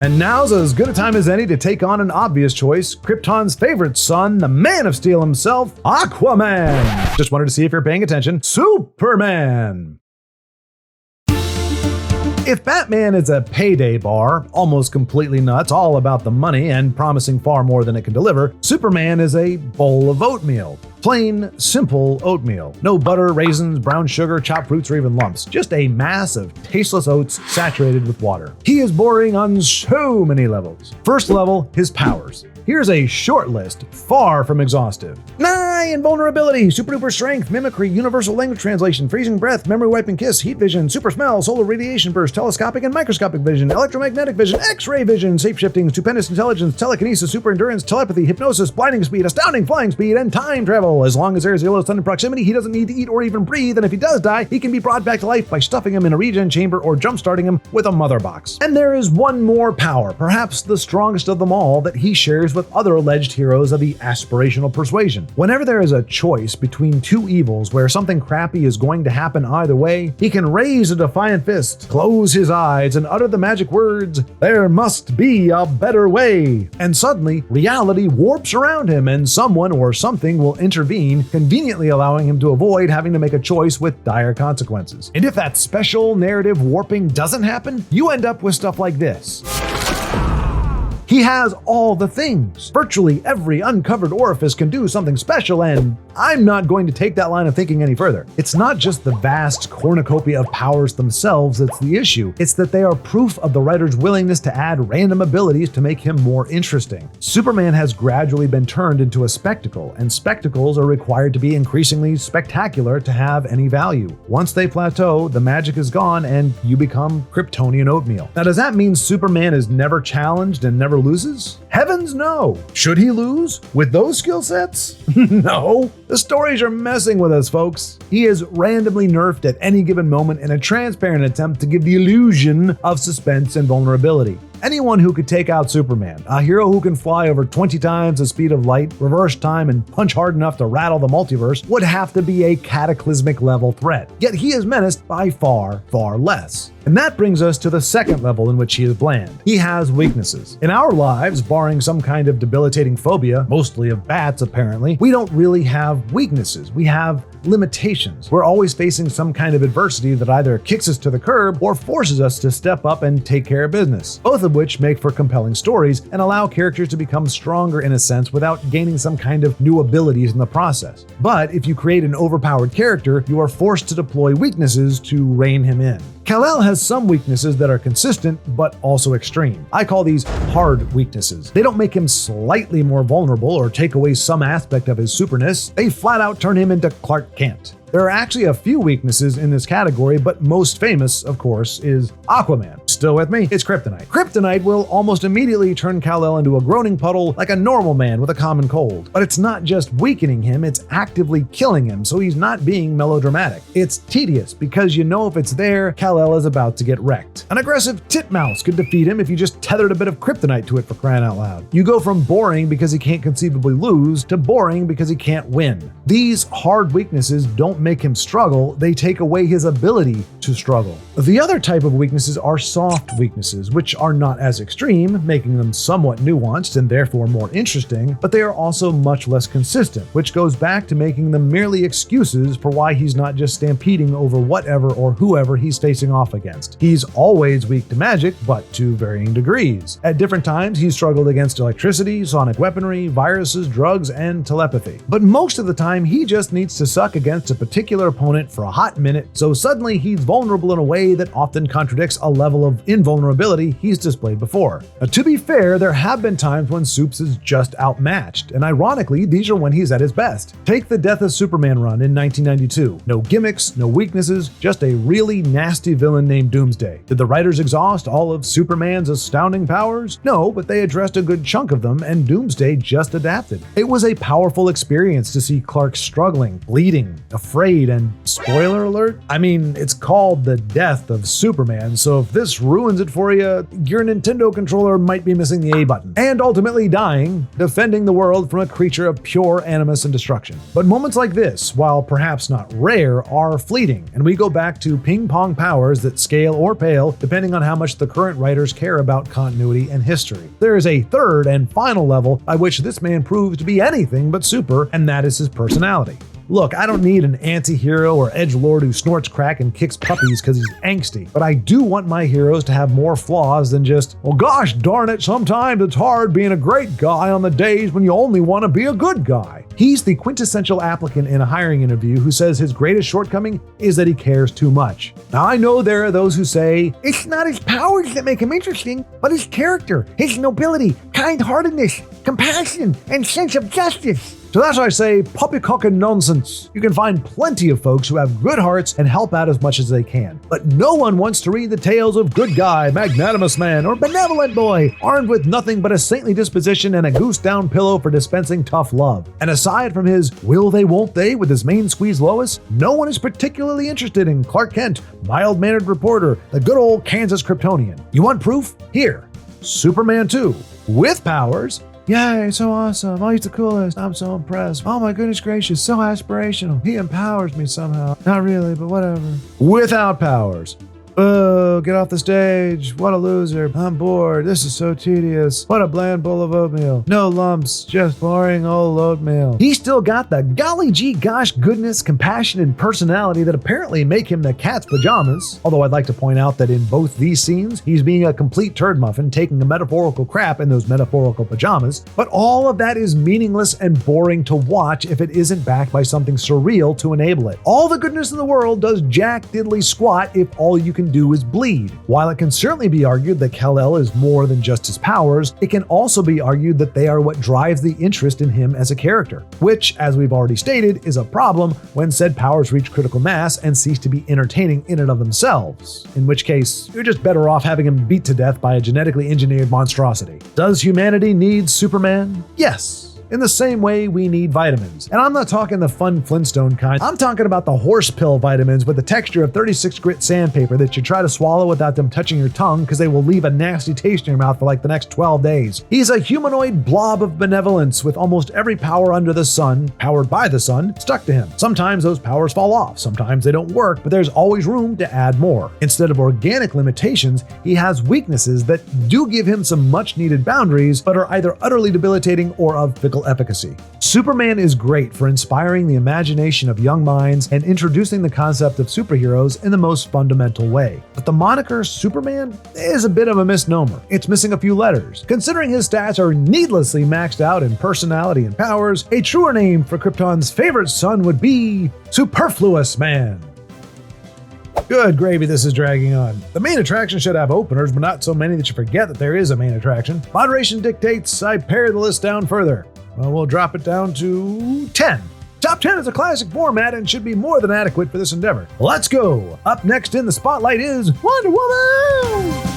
And now's as good a time as any to take on an obvious choice, Krypton's favorite son, the Man of Steel himself, Aquaman. Just wanted to see if you're paying attention. Superman. If Batman is a payday bar, almost completely nuts, all about the money and promising far more than it can deliver, Superman is a bowl of oatmeal. Plain, simple oatmeal. No butter, raisins, brown sugar, chopped fruits, or even lumps. Just a mass of tasteless oats saturated with water. He is boring on so many levels. First level, his powers. Here's a short list, far from exhaustive. Invulnerability, super duper strength, mimicry, universal language translation, freezing breath, memory wipe and kiss, heat vision, super smell, solar radiation burst, telescopic and microscopic vision, electromagnetic vision, x-ray vision, shape-shifting, stupendous intelligence, telekinesis, super endurance, telepathy, hypnosis, blinding speed, astounding flying speed, and time travel. As long as there is zero sudden proximity, he doesn't need to eat or even breathe, and if he does die, he can be brought back to life by stuffing him in a regen chamber or jump-starting him with a mother box. And there is one more power, perhaps the strongest of them all, that he shares with other alleged heroes of the aspirational persuasion. Whenever there is a choice between two evils where something crappy is going to happen either way, he can raise a defiant fist, close his eyes, and utter the magic words, "There must be a better way." And suddenly, reality warps around him and someone or something will intervene, conveniently allowing him to avoid having to make a choice with dire consequences. And if that special narrative warping doesn't happen, you end up with stuff like this. He has all the things. Virtually every uncovered orifice can do something special, and I'm not going to take that line of thinking any further. It's not just the vast cornucopia of powers themselves that's the issue. It's that they are proof of the writer's willingness to add random abilities to make him more interesting. Superman has gradually been turned into a spectacle, and spectacles are required to be increasingly spectacular to have any value. Once they plateau, the magic is gone, and you become Kryptonian oatmeal. Now, does that mean Superman is never challenged and never loses? Heavens no! Should he lose with those skill sets? No. The stories are messing with us, folks. He is randomly nerfed at any given moment in a transparent attempt to give the illusion of suspense and vulnerability. Anyone who could take out Superman, a hero who can fly over 20 times the speed of light, reverse time, and punch hard enough to rattle the multiverse, would have to be a cataclysmic level threat. Yet he is menaced by far, far less. And that brings us to the second level in which he is bland. He has weaknesses. In our lives, barring some kind of debilitating phobia, mostly of bats apparently, we don't really have weaknesses. We have limitations. We're always facing some kind of adversity that either kicks us to the curb or forces us to step up and take care of business, both of which make for compelling stories and allow characters to become stronger in a sense without gaining some kind of new abilities in the process. But if you create an overpowered character, you are forced to deploy weaknesses to rein him in. Kal-El has some weaknesses that are consistent, but also extreme. I call these hard weaknesses. They don't make him slightly more vulnerable or take away some aspect of his superness. They flat out turn him into Clark Kent. There are actually a few weaknesses in this category, but most famous, of course, is Aquaman. Still with me? It's kryptonite. Kryptonite will almost immediately turn Kal-El into a groaning puddle like a normal man with a common cold. But it's not just weakening him, it's actively killing him, so he's not being melodramatic. It's tedious, because you know if it's there, Kal-El is about to get wrecked. An aggressive titmouse could defeat him if you just tethered a bit of kryptonite to it, for crying out loud. You go from boring because he can't conceivably lose to boring because he can't win. These hard weaknesses don't make him struggle, they take away his ability to struggle. The other type of weaknesses are soft weaknesses, which are not as extreme, making them somewhat nuanced and therefore more interesting, but they are also much less consistent, which goes back to making them merely excuses for why he's not just stampeding over whatever or whoever he's facing off against. He's always weak to magic, but to varying degrees. At different times, he's struggled against electricity, sonic weaponry, viruses, drugs, and telepathy. But most of the time, he just needs to suck against a particular opponent for a hot minute, so suddenly he's vulnerable in a way that often contradicts a level of invulnerability he's displayed before. Now, to be fair, there have been times when Supes is just outmatched, and ironically, these are when he's at his best. Take the Death of Superman run in 1992. No gimmicks, no weaknesses, just a really nasty villain named Doomsday. Did the writers exhaust all of Superman's astounding powers? No, but they addressed a good chunk of them, and Doomsday just adapted. It was a powerful experience to see Clark struggling, bleeding, afraid afraid, and spoiler alert, I mean, it's called the death of Superman, so if this ruins it for you, your Nintendo controller might be missing the A button. And ultimately dying, defending the world from a creature of pure animus and destruction. But moments like this, while perhaps not rare, are fleeting, and we go back to ping-pong powers that scale or pale depending on how much the current writers care about continuity and history. There is a third and final level by which this man proves to be anything but super, and that is his personality. Look, I don't need an anti-hero or edgelord who snorts crack and kicks puppies because he's angsty, but I do want my heroes to have more flaws than just, well, gosh darn it, sometimes it's hard being a great guy on the days when you only want to be a good guy. He's the quintessential applicant in a hiring interview who says his greatest shortcoming is that he cares too much. Now, I know there are those who say, it's not his powers that make him interesting, but his character, his nobility, kind-heartedness, compassion, and sense of justice. So that's why I say poppycock and nonsense. You can find plenty of folks who have good hearts and help out as much as they can. But no one wants to read the tales of good guy, magnanimous man, or benevolent boy, armed with nothing but a saintly disposition and a goose-down pillow for dispensing tough love. And aside from his will they won't they with his main squeeze Lois, no one is particularly interested in Clark Kent, mild-mannered reporter, the good old Kansas Kryptonian. You want proof? Here. Superman 2, with powers. Yay, so awesome. Oh, he's the coolest. I'm so impressed. Oh my goodness gracious, so aspirational. He empowers me somehow. Not really, but whatever. Without powers. Oh, get off the stage. What a loser. I'm bored. This is so tedious. What a bland bowl of oatmeal. No lumps, just boring old oatmeal. He's still got the golly gee gosh goodness, compassion, and personality that apparently make him the cat's pajamas. Although I'd like to point out that in both these scenes, he's being a complete turd muffin, taking a metaphorical crap in those metaphorical pajamas. But all of that is meaningless and boring to watch if it isn't backed by something surreal to enable it. All the goodness in the world does jack diddly squat if all you can do is bleed. While it can certainly be argued that Kal-El is more than just his powers, it can also be argued that they are what drives the interest in him as a character, which, as we've already stated, is a problem when said powers reach critical mass and cease to be entertaining in and of themselves, in which case, you're just better off having him beat to death by a genetically engineered monstrosity. Does humanity need Superman? Yes. In the same way we need vitamins. And I'm not talking the fun Flintstone kind. I'm talking about the horse pill vitamins with the texture of 36 grit sandpaper that you try to swallow without them touching your tongue because they will leave a nasty taste in your mouth for like the next 12 days. He's a humanoid blob of benevolence with almost every power under the sun, powered by the sun, stuck to him. Sometimes those powers fall off, sometimes they don't work, but there's always room to add more. Instead of organic limitations, he has weaknesses that do give him some much needed boundaries, but are either utterly debilitating or of fickle efficacy. Superman is great for inspiring the imagination of young minds and introducing the concept of superheroes in the most fundamental way. But the moniker Superman is a bit of a misnomer. It's missing a few letters. Considering his stats are needlessly maxed out in personality and powers, a truer name for Krypton's favorite son would be Superfluous Man. Good gravy, this is dragging on. The main attraction should have openers, but not so many that you forget that there is a main attraction. Moderation dictates I pare the list down further. Well, we'll drop it down to 10. Top 10 is a classic format and should be more than adequate for this endeavor. Let's go! Up next in the spotlight is Wonder Woman!